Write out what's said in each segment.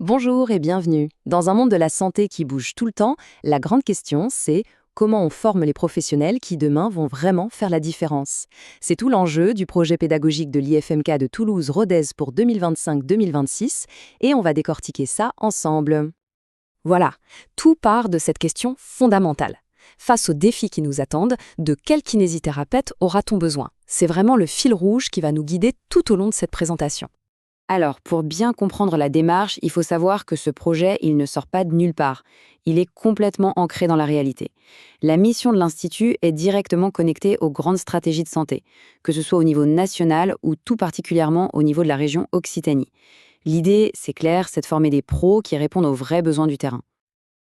Bonjour et bienvenue. Dans un monde de la santé qui bouge tout le temps, la grande question, c'est comment on forme les professionnels qui demain vont vraiment faire la différence. C'est tout l'enjeu du projet pédagogique de l'IFMK de Toulouse-Rodez pour 2025-2026 et on va décortiquer ça ensemble. Voilà, tout part de cette question fondamentale. Face aux défis qui nous attendent, de quel kinésithérapeute aura-t-on besoin? C'est vraiment le fil rouge qui va nous guider tout au long de cette présentation. Alors, pour bien comprendre la démarche, il faut savoir que ce projet, il ne sort pas de nulle part. Il est complètement ancré dans la réalité. La mission de l'Institut est directement connectée aux grandes stratégies de santé, que ce soit au niveau national ou tout particulièrement au niveau de la région Occitanie. L'idée, c'est clair, c'est de former des pros qui répondent aux vrais besoins du terrain.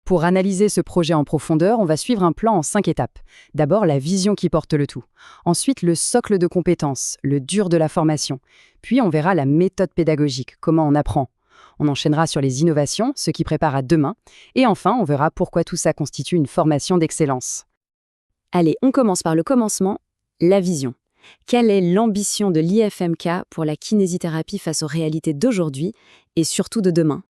Pour analyser ce projet en profondeur, on va suivre un plan en 5 étapes. D'abord, la vision qui porte le tout. Ensuite, le socle de compétences, le dur de la formation. Puis, on verra la méthode pédagogique, comment on apprend. On enchaînera sur les innovations, ce qui prépare à demain. Et enfin, on verra pourquoi tout ça constitue une formation d'excellence. Allez, on commence par le commencement, la vision. Quelle est l'ambition de l'IFMK pour la kinésithérapie face aux réalités d'aujourd'hui et surtout de demain?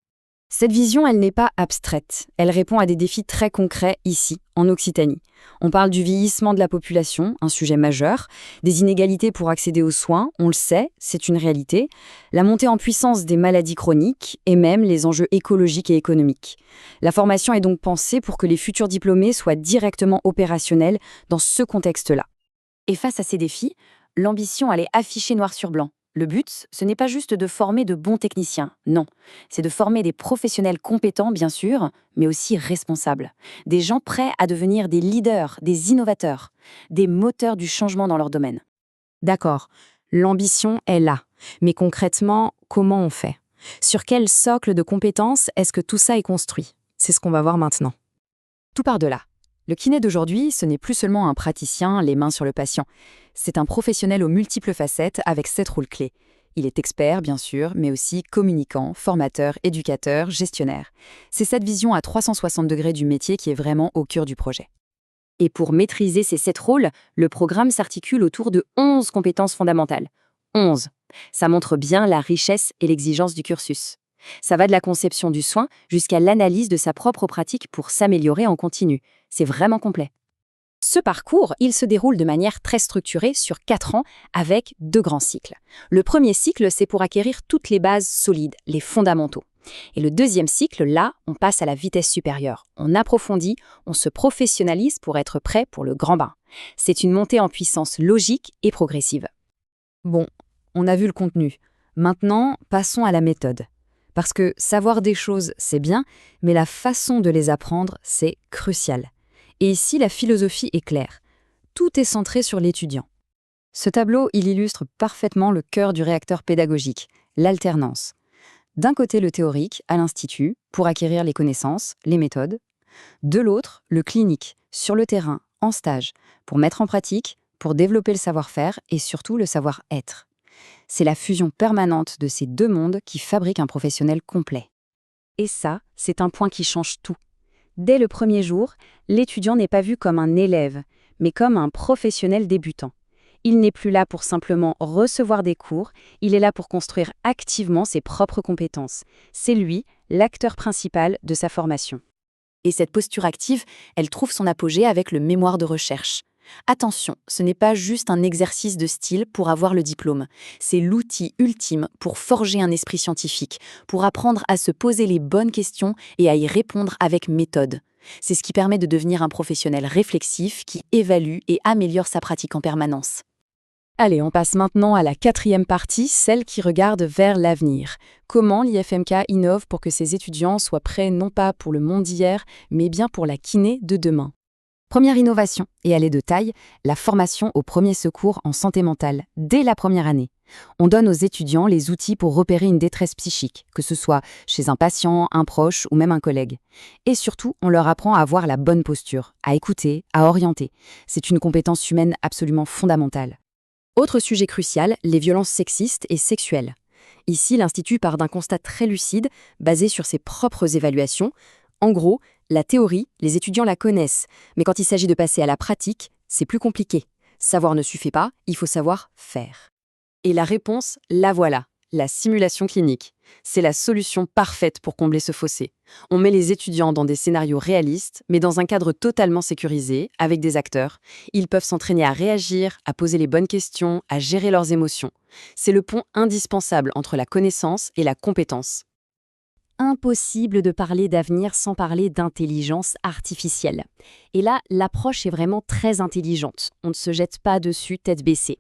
Cette vision, elle n'est pas abstraite. Elle répond à des défis très concrets ici, en Occitanie. On parle du vieillissement de la population, un sujet majeur, des inégalités pour accéder aux soins, on le sait, c'est une réalité, la montée en puissance des maladies chroniques et même les enjeux écologiques et économiques. La formation est donc pensée pour que les futurs diplômés soient directement opérationnels dans ce contexte-là. Et face à ces défis, l'ambition, elle est affichée noir sur blanc. Le but, ce n'est pas juste de former de bons techniciens, non. C'est de former des professionnels compétents, bien sûr, mais aussi responsables. Des gens prêts à devenir des leaders, des innovateurs, des moteurs du changement dans leur domaine. D'accord, l'ambition est là. Mais concrètement, comment on fait? Sur quel socle de compétences est-ce que tout ça est construit? C'est ce qu'on va voir maintenant. Tout part de là. Le kiné d'aujourd'hui, ce n'est plus seulement un praticien, les mains sur le patient. C'est un professionnel aux multiples facettes avec 7 rôles clés. Il est expert, bien sûr, mais aussi communicant, formateur, éducateur, gestionnaire. C'est cette vision à 360 degrés du métier qui est vraiment au cœur du projet. Et pour maîtriser ces 7 rôles, le programme s'articule autour de 11 compétences fondamentales. 11. Ça montre bien la richesse et l'exigence du cursus. Ça va de la conception du soin jusqu'à l'analyse de sa propre pratique pour s'améliorer en continu. C'est vraiment complet. Ce parcours, il se déroule de manière très structurée sur 4 ans avec 2 grands cycles. Le premier cycle, c'est pour acquérir toutes les bases solides, les fondamentaux. Et le deuxième cycle, là, on passe à la vitesse supérieure. On approfondit, on se professionnalise pour être prêt pour le grand bain. C'est une montée en puissance logique et progressive. Bon, on a vu le contenu. Maintenant, passons à la méthode. Parce que savoir des choses, c'est bien, mais la façon de les apprendre, c'est crucial. Et ici, la philosophie est claire. Tout est centré sur l'étudiant. Ce tableau, il illustre parfaitement le cœur du réacteur pédagogique, l'alternance. D'un côté, le théorique, à l'Institut, pour acquérir les connaissances, les méthodes. De l'autre, le clinique, sur le terrain, en stage, pour mettre en pratique, pour développer le savoir-faire et surtout le savoir-être. C'est la fusion permanente de ces 2 mondes qui fabrique un professionnel complet. Et ça, c'est un point qui change tout. Dès le premier jour, l'étudiant n'est pas vu comme un élève, mais comme un professionnel débutant. Il n'est plus là pour simplement recevoir des cours, il est là pour construire activement ses propres compétences. C'est lui, l'acteur principal de sa formation. Et cette posture active, elle trouve son apogée avec le mémoire de recherche. Attention, ce n'est pas juste un exercice de style pour avoir le diplôme. C'est l'outil ultime pour forger un esprit scientifique, pour apprendre à se poser les bonnes questions et à y répondre avec méthode. C'est ce qui permet de devenir un professionnel réflexif qui évalue et améliore sa pratique en permanence. Allez, on passe maintenant à la 4e partie, celle qui regarde vers l'avenir. Comment l'IFMK innove pour que ses étudiants soient prêts non pas pour le monde d'hier, mais bien pour la kiné de demain. Première innovation, et elle est de taille, la formation aux premiers secours en santé mentale, dès la première année. On donne aux étudiants les outils pour repérer une détresse psychique, que ce soit chez un patient, un proche ou même un collègue. Et surtout, on leur apprend à avoir la bonne posture, à écouter, à orienter. C'est une compétence humaine absolument fondamentale. Autre sujet crucial, les violences sexistes et sexuelles. Ici, l'Institut part d'un constat très lucide, basé sur ses propres évaluations. En gros, la théorie, les étudiants la connaissent, mais quand il s'agit de passer à la pratique, c'est plus compliqué. Savoir ne suffit pas, il faut savoir faire. Et la réponse, la voilà, la simulation clinique. C'est la solution parfaite pour combler ce fossé. On met les étudiants dans des scénarios réalistes, mais dans un cadre totalement sécurisé, avec des acteurs. Ils peuvent s'entraîner à réagir, à poser les bonnes questions, à gérer leurs émotions. C'est le pont indispensable entre la connaissance et la compétence. Impossible de parler d'avenir sans parler d'intelligence artificielle. Et là, l'approche est vraiment très intelligente. On ne se jette pas dessus tête baissée.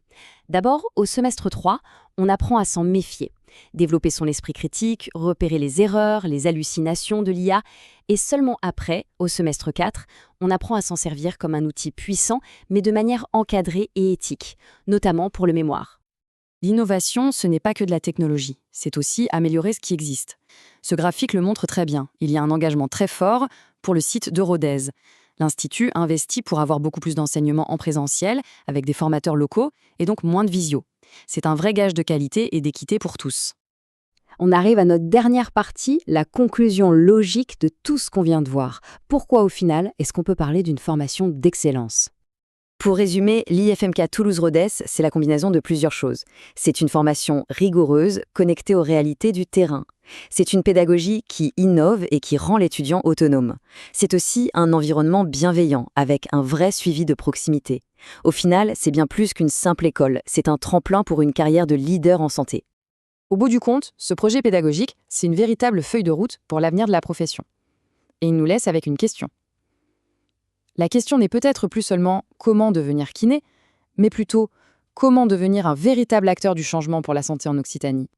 D'abord, au semestre 3, on apprend à s'en méfier, développer son esprit critique, repérer les erreurs, les hallucinations de l'IA, et seulement après, au semestre 4, on apprend à s'en servir comme un outil puissant, mais de manière encadrée et éthique, notamment pour le mémoire. L'innovation, ce n'est pas que de la technologie, c'est aussi améliorer ce qui existe. Ce graphique le montre très bien. Il y a un engagement très fort pour le site d'Eurodez. L'Institut investit pour avoir beaucoup plus d'enseignements en présentiel, avec des formateurs locaux, et donc moins de visio. C'est un vrai gage de qualité et d'équité pour tous. On arrive à notre dernière partie, la conclusion logique de tout ce qu'on vient de voir. Pourquoi au final est-ce qu'on peut parler d'une formation d'excellence ? Pour résumer, l'IFMK Toulouse-Rodez, c'est la combinaison de plusieurs choses. C'est une formation rigoureuse, connectée aux réalités du terrain. C'est une pédagogie qui innove et qui rend l'étudiant autonome. C'est aussi un environnement bienveillant, avec un vrai suivi de proximité. Au final, c'est bien plus qu'une simple école, c'est un tremplin pour une carrière de leader en santé. Au bout du compte, ce projet pédagogique, c'est une véritable feuille de route pour l'avenir de la profession. Et il nous laisse avec une question. La question n'est peut-être plus seulement comment devenir kiné, mais plutôt comment devenir un véritable acteur du changement pour la santé en Occitanie.